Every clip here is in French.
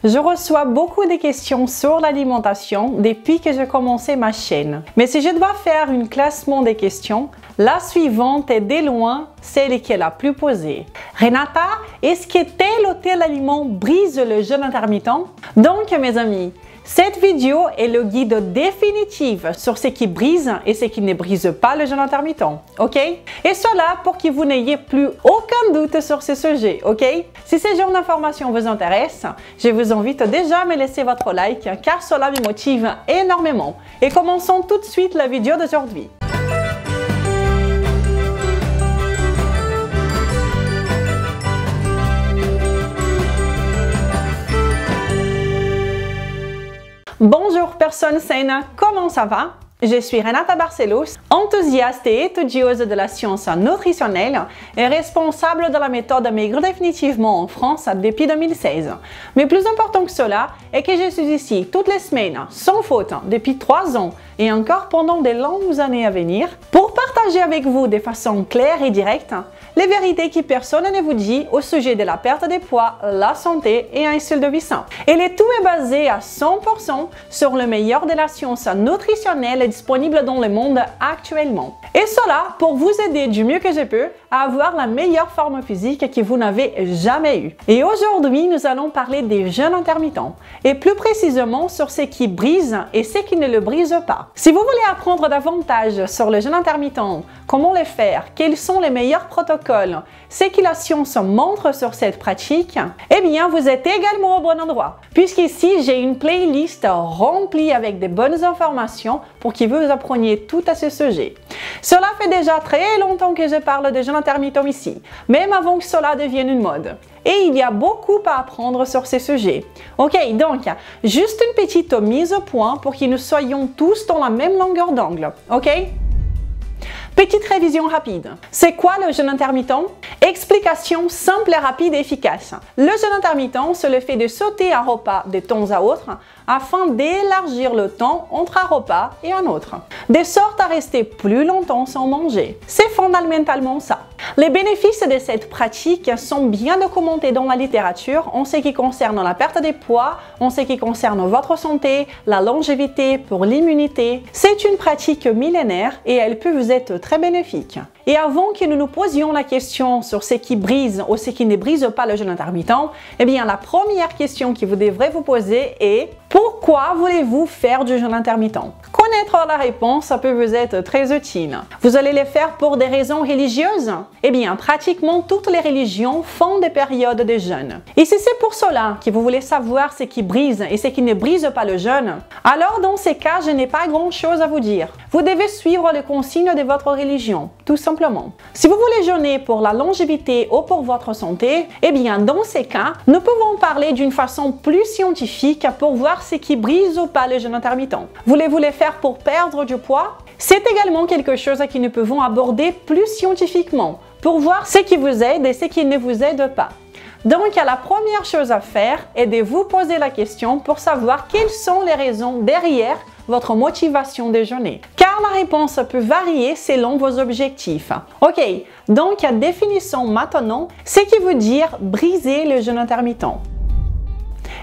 Je reçois beaucoup de questions sur l'alimentation depuis que j'ai commencé ma chaîne. Mais si je dois faire un classement des questions, la suivante est de loin celle qui est la plus posée. Renata, est-ce que tel ou tel aliment brise le jeûne intermittent? Donc mes amis, cette vidéo est le guide définitif sur ce qui brise et ce qui ne brise pas le jeûne intermittent, ok? Et cela pour que vous n'ayez plus aucun doute sur ce sujet, ok? Si ce genre d'informations vous intéresse, je vous invite déjà à me laisser votre like car cela me motive énormément. Et commençons tout de suite la vidéo d'aujourd'hui. Bonjour personne saine, comment ça va? Je suis Renata Barcelos, enthousiaste et étudieuse de la science nutritionnelle et responsable de la méthode Maigre définitivement en France depuis 2016. Mais plus important que cela est que je suis ici toutes les semaines, sans faute, depuis 3 ans et encore pendant de longues années à venir, pour partager avec vous de façon claire et directe les vérités que personne ne vous dit au sujet de la perte de poids, la santé et un style de vie sain. Et le tout est basé à 100% sur le meilleur de la science nutritionnelle disponible dans le monde actuellement. Et cela pour vous aider du mieux que je peux à avoir la meilleure forme physique que vous n'avez jamais eue. Et aujourd'hui, nous allons parler des jeûnes intermittents et plus précisément sur ce qui brise et ce qui ne le brise pas. Si vous voulez apprendre davantage sur le jeûne intermittent, comment le faire, quels sont les meilleurs protocoles, ce que la science montre sur cette pratique, eh bien vous êtes également au bon endroit, puisqu'ici j'ai une playlist remplie avec de bonnes informations pour que vous appreniez tout à ce sujet. Cela fait déjà très longtemps que je parle de jeûne intermittent ici, même avant que cela devienne une mode. Et il y a beaucoup à apprendre sur ces sujets. Ok, donc, juste une petite mise au point pour que nous soyons tous dans la même longueur d'angle, ok? Petite révision rapide. C'est quoi le jeûne intermittent? Explication simple, rapide et efficace. Le jeûne intermittent, c'est le fait de sauter un repas de temps à autre afin d'élargir le temps entre un repas et un autre, de sorte à rester plus longtemps sans manger. C'est fondamentalement ça. Les bénéfices de cette pratique sont bien documentés dans la littérature en ce qui concerne la perte de poids, en ce qui concerne votre santé, la longévité, pour l'immunité. C'est une pratique millénaire et elle peut vous être très bénéfique. Et avant que nous nous posions la question sur ce qui brise ou ce qui ne brise pas le jeûne intermittent, eh bien la première question que vous devrez vous poser est: pourquoi voulez-vous faire du jeûne intermittent? Connaître la réponse, ça peut vous être très utile. Vous allez le faire pour des raisons religieuses? Eh bien, pratiquement toutes les religions font des périodes de jeûne. Et si c'est pour cela que vous voulez savoir ce qui brise et ce qui ne brise pas le jeûne, alors dans ces cas, je n'ai pas grand-chose à vous dire. Vous devez suivre les consignes de votre religion, tout simplement. Si vous voulez jeûner pour la longévité ou pour votre santé, eh bien, dans ces cas, nous pouvons parler d'une façon plus scientifique pour voir ce qui brise ou pas le jeûne intermittent. Voulez-vous le faire pour perdre du poids? C'est également quelque chose que nous pouvons aborder plus scientifiquement pour voir ce qui vous aide et ce qui ne vous aide pas. Donc, la première chose à faire est de vous poser la question pour savoir quelles sont les raisons derrière votre motivation de jeûner. Car la réponse peut varier selon vos objectifs. Ok, donc définissons maintenant ce qui veut dire briser le jeûne intermittent.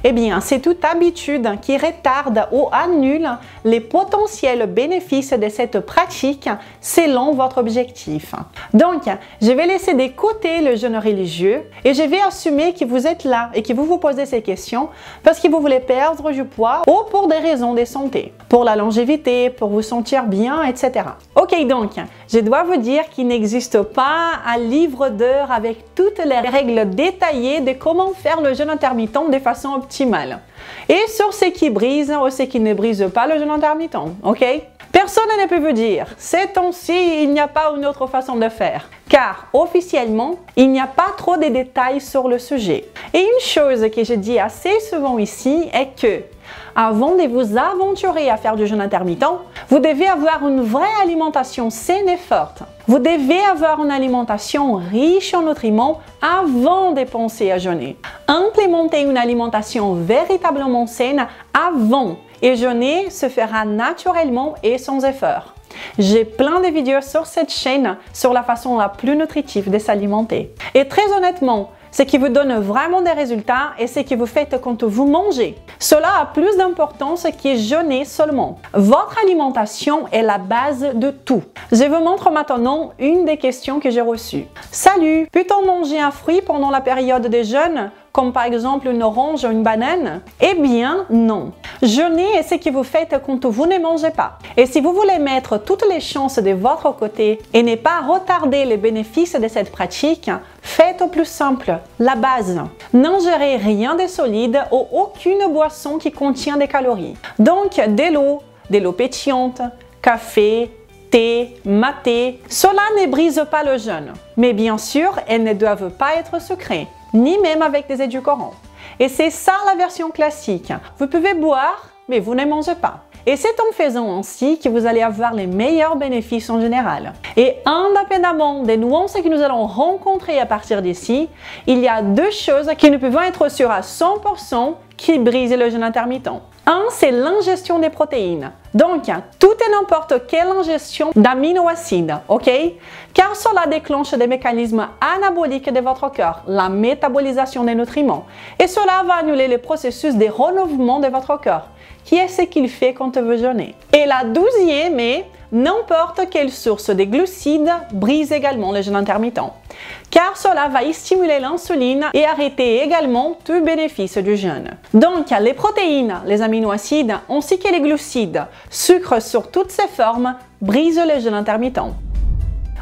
Eh bien, c'est toute habitude qui retarde ou annule les potentiels bénéfices de cette pratique selon votre objectif. Donc, je vais laisser de côté le jeûne religieux et je vais assumer que vous êtes là et que vous vous posez ces questions parce que vous voulez perdre du poids ou pour des raisons de santé, pour la longévité, pour vous sentir bien, etc. Ok, donc, je dois vous dire qu'il n'existe pas un livre d'heures avec toutes les règles détaillées de comment faire le jeûne intermittent de façon optimale. Et sur ce qui brise ou ce qui ne brise pas le jeûne intermittent, ok? Personne ne peut vous dire, ces temps-ci, il n'y a pas une autre façon de faire. Car officiellement, il n'y a pas trop de détails sur le sujet. Et une chose que je dis assez souvent ici est que, avant de vous aventurer à faire du jeûne intermittent, vous devez avoir une vraie alimentation saine et forte. Vous devez avoir une alimentation riche en nutriments avant de penser à jeûner. Implémenter une alimentation véritablement saine avant et jeûner se fera naturellement et sans effort. J'ai plein de vidéos sur cette chaîne sur la façon la plus nutritive de s'alimenter. Et très honnêtement, ce qui vous donne vraiment des résultats et ce que vous faites quand vous mangez. Cela a plus d'importance que jeûner seulement. Votre alimentation est la base de tout. Je vous montre maintenant une des questions que j'ai reçues. Salut, peut-on manger un fruit pendant la période de jeûne, comme par exemple une orange ou une banane? Eh bien, non. Jeûner est ce que vous faites quand vous ne mangez pas. Et si vous voulez mettre toutes les chances de votre côté et ne pas retarder les bénéfices de cette pratique, faites au plus simple, la base. N'ingérez rien de solide ou aucune boisson qui contient des calories. Donc, de l'eau pétillante, café, thé, maté. Cela ne brise pas le jeûne. Mais bien sûr, elles ne doivent pas être sucrées, ni même avec des édulcorants. Et c'est ça la version classique. Vous pouvez boire, mais vous ne mangez pas. Et c'est en faisant ainsi que vous allez avoir les meilleurs bénéfices en général. Et indépendamment des nuances que nous allons rencontrer à partir d'ici, il y a deux choses qui ne peuvent être sûres à 100% qui brisent le jeûne intermittent. Un, c'est l'ingestion des protéines. Donc, tout et n'importe quelle ingestion d'aminoacides, ok? Car cela déclenche des mécanismes anaboliques de votre corps, la métabolisation des nutriments. Et cela va annuler le processus de renouvellement de votre corps, qui est ce qu'il fait quand vous jeûnez. Et la 12e est, n'importe quelle source de glucides brise également le jeûne intermittent, car cela va stimuler l'insuline et arrêter également tout bénéfice du jeûne. Donc, les protéines, les aminoacides ainsi que les glucides, sucre sur toutes ses formes, brisent le jeûne intermittent.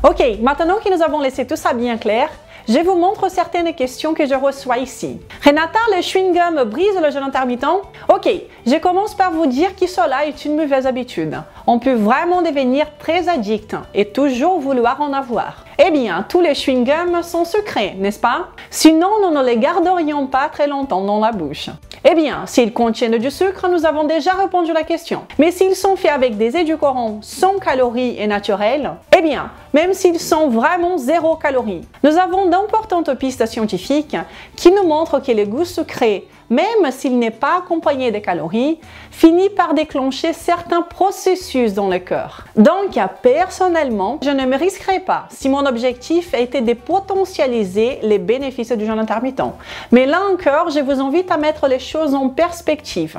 Ok, maintenant que nous avons laissé tout ça bien clair, je vous montre certaines questions que je reçois ici. Renata, le chewing-gum brise le jeûne intermittent? Ok, je commence par vous dire que cela est une mauvaise habitude. On peut vraiment devenir très addict et toujours vouloir en avoir. Eh bien, tous les chewing-gums sont sucrés, n'est-ce pas? Sinon, nous ne les garderions pas très longtemps dans la bouche. Eh bien, s'ils contiennent du sucre, nous avons déjà répondu à la question. Mais s'ils sont faits avec des édulcorants sans calories et naturels, eh bien, même s'ils sont vraiment 0 calories, nous avons d'importantes pistes scientifiques qui nous montrent que le goût sucré, même s'il n'est pas accompagné de calories, finit par déclencher certains processus dans le corps. Donc, personnellement, je ne me risquerai pas si mon objectif était de potentialiser les bénéfices du jeûne intermittent. Mais là encore, je vous invite à mettre les choses en perspective.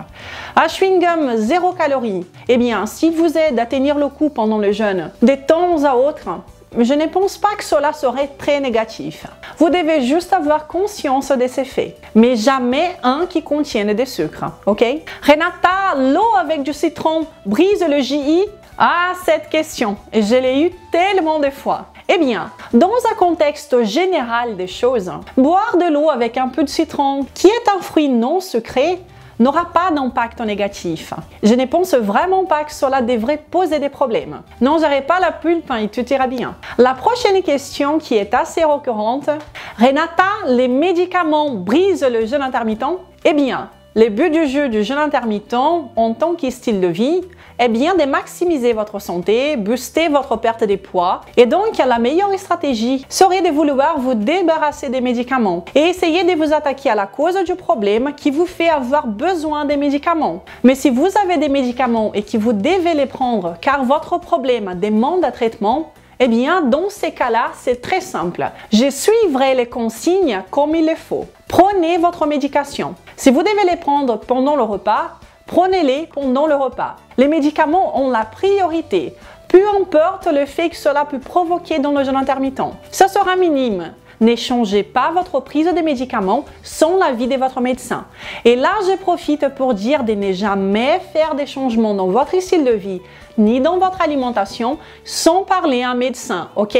Un chewing-gum 0 calories, eh bien, s'il vous aide à tenir le coup pendant le jeûne, de temps à autre, je ne pense pas que cela serait très négatif. Vous devez juste avoir conscience de ces faits, mais jamais un qui contienne des sucres, ok? Renata, l'eau avec du citron brise le JI? Ah, cette question, je l'ai eue tellement de fois. Eh bien, dans un contexte général des choses, boire de l'eau avec un peu de citron, qui est un fruit non sucré, n'aura pas d'impact négatif. Je ne pense vraiment pas que cela devrait poser des problèmes. N'engerez pas la pulpe et tout ira bien. La prochaine question qui est assez récurrente, Renata, les médicaments brisent le jeûne intermittent? Eh bien, le but du jeu du jeûne intermittent en tant que style de vie est bien de maximiser votre santé, booster votre perte de poids. Et donc, la meilleure stratégie serait de vouloir vous débarrasser des médicaments et essayer de vous attaquer à la cause du problème qui vous fait avoir besoin des médicaments. Mais si vous avez des médicaments et que vous devez les prendre car votre problème demande un traitement, eh bien, dans ces cas-là, c'est très simple. Je suivrai les consignes comme il le faut. Prenez votre médication. Si vous devez les prendre pendant le repas, prenez-les pendant le repas. Les médicaments ont la priorité, peu importe le fait que cela peut provoquer dans le jeûne intermittent. Ça sera minime. Ne changez pas votre prise de médicaments sans l'avis de votre médecin. Et là, je profite pour dire de ne jamais faire des changements dans votre style de vie, ni dans votre alimentation, sans parler à un médecin, ok?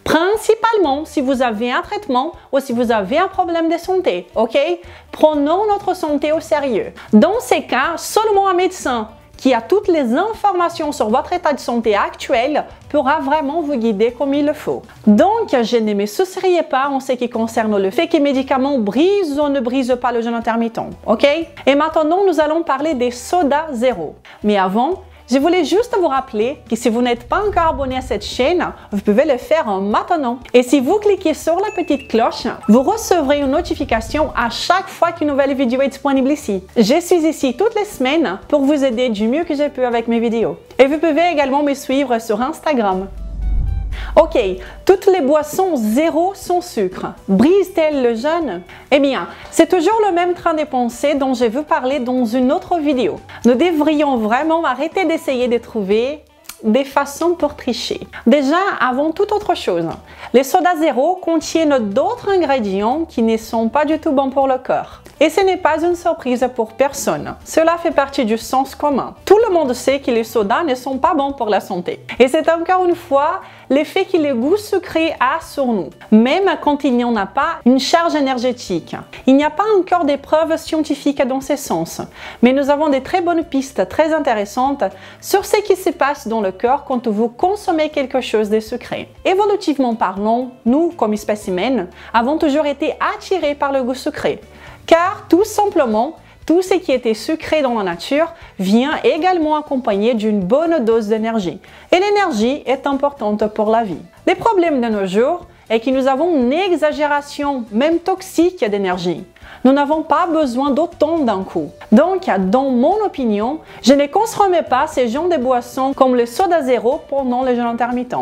Principalement si vous avez un traitement ou si vous avez un problème de santé, ok? Prenons notre santé au sérieux. Dans ces cas, seulement un médecin qui a toutes les informations sur votre état de santé actuel pourra vraiment vous guider comme il le faut. Donc, je ne me soucierai pas en ce qui concerne le fait que les médicaments brisent ou ne brisent pas le jeûne intermittent, ok? Et maintenant, nous allons parler des sodas zéro. Mais avant, je voulais juste vous rappeler que si vous n'êtes pas encore abonné à cette chaîne, vous pouvez le faire maintenant. Et si vous cliquez sur la petite cloche, vous recevrez une notification à chaque fois qu'une nouvelle vidéo est disponible ici. Je suis ici toutes les semaines pour vous aider du mieux que je peux avec mes vidéos. Et vous pouvez également me suivre sur Instagram. Ok, toutes les boissons zéro sans sucre brisent-elles le jeûne? Eh bien, c'est toujours le même train de pensée dont je vais vous parler dans une autre vidéo. Nous devrions vraiment arrêter d'essayer de trouver des façons pour tricher. Déjà, avant toute autre chose, les sodas zéro contiennent d'autres ingrédients qui ne sont pas du tout bons pour le corps. Et ce n'est pas une surprise pour personne. Cela fait partie du sens commun. Tout le monde sait que les sodas ne sont pas bons pour la santé. Et c'est encore une fois l'effet que le goût sucré a sur nous, même quand il n'y en a pas une charge énergétique. Il n'y a pas encore des preuves scientifiques dans ce sens, mais nous avons des très bonnes pistes très intéressantes sur ce qui se passe dans le corps quand vous consommez quelque chose de sucré. Évolutivement parlant, nous, comme espèce humaine, avons toujours été attirés par le goût sucré. Car tout simplement, tout ce qui était sucré dans la nature vient également accompagné d'une bonne dose d'énergie. Et l'énergie est importante pour la vie. Le problème de nos jours est que nous avons une exagération, même toxique, d'énergie. Nous n'avons pas besoin d'autant d'un coup. Donc, dans mon opinion, je ne consomme pas ces genres de boissons comme le soda zéro pendant le jeûne intermittent.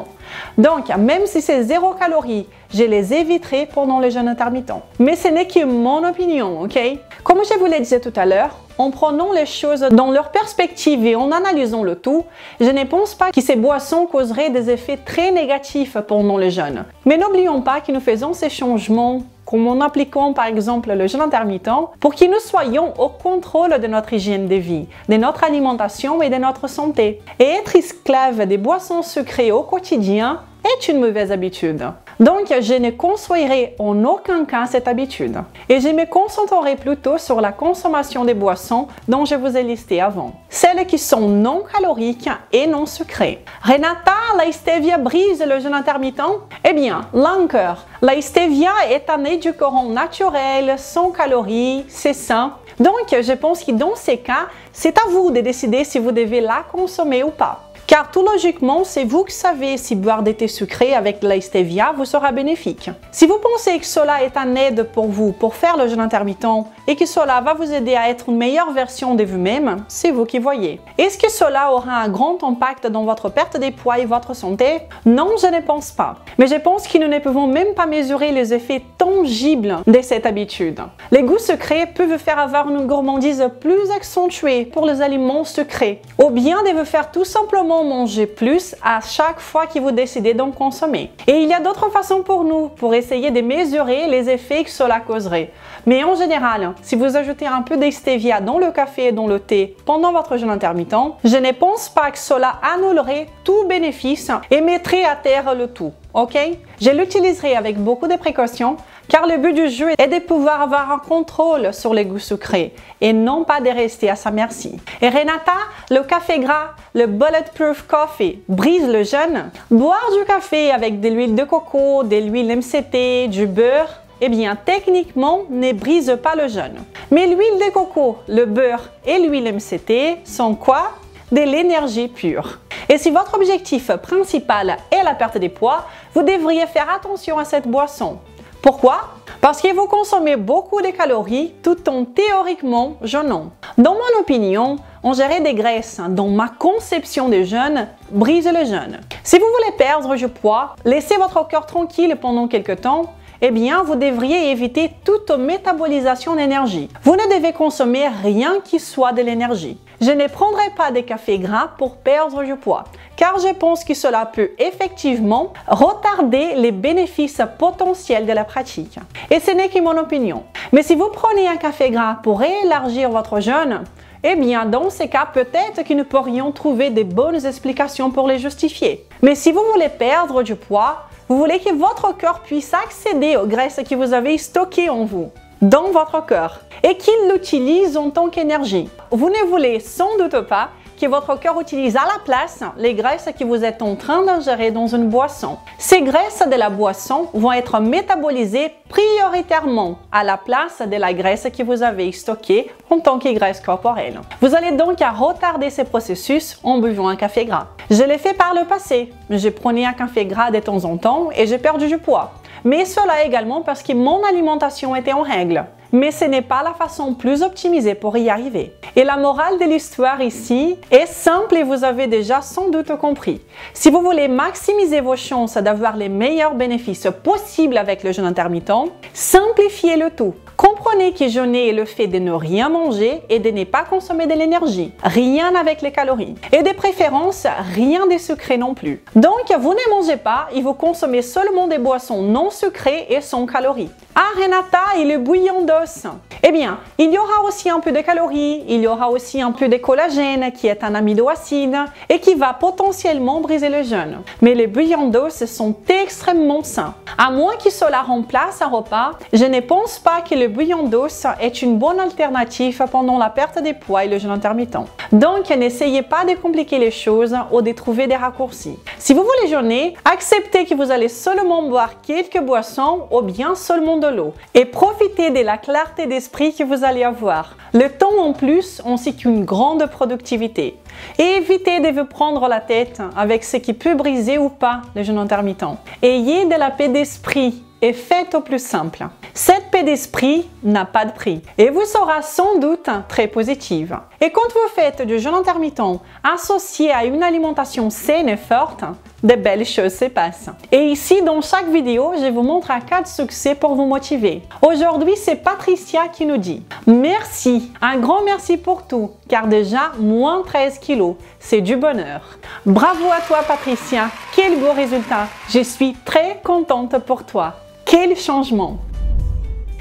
Donc, même si c'est 0 calories, je les éviterai pendant le jeûne intermittent. Mais ce n'est que mon opinion, ok? Comme je vous l'ai dit tout à l'heure, en prenant les choses dans leur perspective et en analysant le tout, je ne pense pas que ces boissons causeraient des effets très négatifs pendant le jeûne. Mais n'oublions pas que nous faisons ces changements comme en appliquant par exemple le jeûne intermittent pour que nous soyons au contrôle de notre hygiène de vie, de notre alimentation et de notre santé. Et être esclave des boissons sucrées au quotidien est une mauvaise habitude. Donc, je ne conseillerais en aucun cas cette habitude. Et je me concentrerai plutôt sur la consommation des boissons dont je vous ai listé avant. Celles qui sont non caloriques et non sucrées. Renata, la stevia brise le jeûne intermittent? Eh bien, là encore, la stevia est un édulcorant naturel, sans calories, c'est sain. Donc, je pense que dans ces cas, c'est à vous de décider si vous devez la consommer ou pas. Car tout logiquement, c'est vous qui savez si boire des thés sucrés avec de la stevia vous sera bénéfique. Si vous pensez que cela est un aide pour vous pour faire le jeûne intermittent et que cela va vous aider à être une meilleure version de vous-même, c'est vous qui voyez. Est-ce que cela aura un grand impact dans votre perte de poids et votre santé? Non, je ne pense pas. Mais je pense que nous ne pouvons même pas mesurer les effets tangibles de cette habitude. Les goûts sucrés peuvent vous faire avoir une gourmandise plus accentuée pour les aliments sucrés, ou bien de vous faire tout simplement manger plus à chaque fois que vous décidez d'en consommer. Et il y a d'autres façons pour nous pour essayer de mesurer les effets que cela causerait. Mais en général, si vous ajoutez un peu de stevia dans le café et dans le thé pendant votre jeûne intermittent, je ne pense pas que cela annulerait tout bénéfice et mettrait à terre le tout. Ok? Je l'utiliserai avec beaucoup de précautions car le but du jeu est de pouvoir avoir un contrôle sur les goûts sucrés et non pas de rester à sa merci. Et Renata, le café gras, le Bulletproof Coffee brise le jeûne? Boire du café avec de l'huile de coco, de l'huile MCT, du beurre, eh bien techniquement ne brise pas le jeûne. Mais l'huile de coco, le beurre et l'huile MCT sont quoi? De l'énergie pure. Et si votre objectif principal est la perte de poids, vous devriez faire attention à cette boisson. Pourquoi? Parce que vous consommez beaucoup de calories tout en théoriquement jeûnant. Dans mon opinion, ingérer des graisses dans ma conception de jeûne brise le jeûne. Si vous voulez perdre du poids, laissez votre corps tranquille pendant quelques temps, eh bien, vous devriez éviter toute métabolisation d'énergie. Vous ne devez consommer rien qui soit de l'énergie. Je ne prendrai pas de café gras pour perdre du poids, car je pense que cela peut effectivement retarder les bénéfices potentiels de la pratique. Et ce n'est que mon opinion. Mais si vous prenez un café gras pour élargir votre jeûne, eh bien, dans ces cas, peut-être que nous pourrions trouver de bonnes explications pour les justifier. Mais si vous voulez perdre du poids, vous voulez que votre corps puisse accéder aux graisses que vous avez stockées en vous, dans votre corps, et qu'il l'utilise en tant qu'énergie. Vous ne voulez sans doute pas que votre corps utilise à la place les graisses que vous êtes en train d'ingérer dans une boisson. Ces graisses de la boisson vont être métabolisées prioritairement à la place de la graisse que vous avez stockée en tant que graisse corporelle. Vous allez donc retarder ce processus en buvant un café gras. Je l'ai fait par le passé. Je prenais un café gras de temps en temps et j'ai perdu du poids. Mais cela également parce que mon alimentation était en règle. mais ce n'est pas la façon plus optimisée pour y arriver. Et la morale de l'histoire ici est simple et vous avez déjà sans doute compris. Si vous voulez maximiser vos chances d'avoir les meilleurs bénéfices possibles avec le jeûne intermittent, simplifiez le tout. Comprenez que jeûner est le fait de ne rien manger et de ne pas consommer de l'énergie. Rien avec les calories. Et de préférence, rien de sucré non plus. Donc, vous ne mangez pas et vous consommez seulement des boissons non sucrées et sans calories. Ah Renata, et le bouillon d'os? Eh bien, il y aura aussi un peu de calories, il y aura aussi un peu de collagène qui est un aminoacide et qui va potentiellement briser le jeûne. Mais les bouillons d'os sont extrêmement sains. À moins que cela remplace un repas, je ne pense pas que le bouillon d'os est une bonne alternative pendant la perte de poids et le jeûne intermittent. Donc, n'essayez pas de compliquer les choses ou de trouver des raccourcis. Si vous voulez jeûner, acceptez que vous allez seulement boire quelques boissons ou bien seulement de l'eau et profitez de la clarté d'esprit que vous allez avoir, le temps en plus ainsi qu'une grande productivité. Et évitez de vous prendre la tête avec ce qui peut briser ou pas le jeûne intermittent. Ayez de la paix d'esprit et faites au plus simple. Cette paix d'esprit n'a pas de prix et vous sera sans doute très positive. Et quand vous faites du jeûne intermittent associé à une alimentation saine et forte, de belles choses se passent. Et ici, dans chaque vidéo, je vous montre un cas de succès pour vous motiver. Aujourd'hui, c'est Patricia qui nous dit « Merci, un grand merci pour tout, car déjà, moins 13 kilos, c'est du bonheur. » Bravo à toi Patricia, quel beau résultat. Je suis très contente pour toi. Quel changement!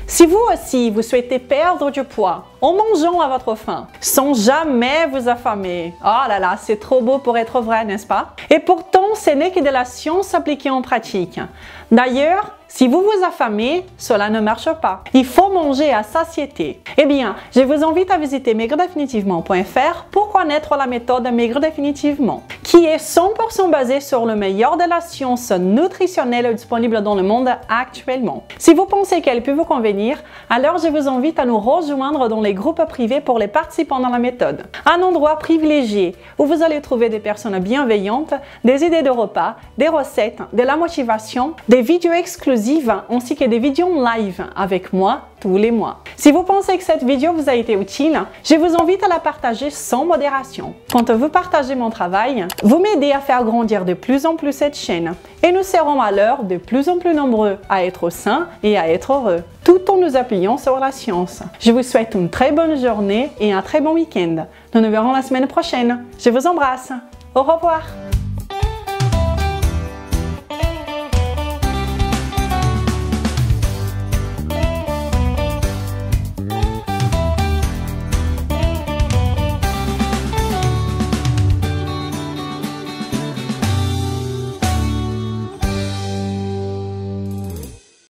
Si vous aussi, vous souhaitez perdre du poids en mangeant à votre faim, sans jamais vous affamer, oh là là, c'est trop beau pour être vrai, n'est-ce pas? Et pourtant, ce n'est que de la science appliquée en pratique. D'ailleurs, si vous vous affamez, cela ne marche pas. Il faut manger à satiété. Eh bien, je vous invite à visiter maigredéfinitivement.fr pour connaître la méthode Maigre Définitivement, qui est 100% basée sur le meilleur de la science nutritionnelle disponible dans le monde actuellement. Si vous pensez qu'elle peut vous convenir, alors je vous invite à nous rejoindre dans les groupes privés pour les participants dans la méthode. Un endroit privilégié où vous allez trouver des personnes bienveillantes, des idées de repas, des recettes, de la motivation, des vidéos exclusives ainsi que des vidéos live avec moi tous les mois. Si vous pensez que cette vidéo vous a été utile, je vous invite à la partager sans modération. Quand vous partagez mon travail, vous m'aidez à faire grandir de plus en plus cette chaîne et nous serons alors de plus en plus nombreux à être sains et à être heureux, tout en nous appuyant sur la science. Je vous souhaite une très bonne journée et un très bon week-end. Nous nous verrons la semaine prochaine. Je vous embrasse. Au revoir.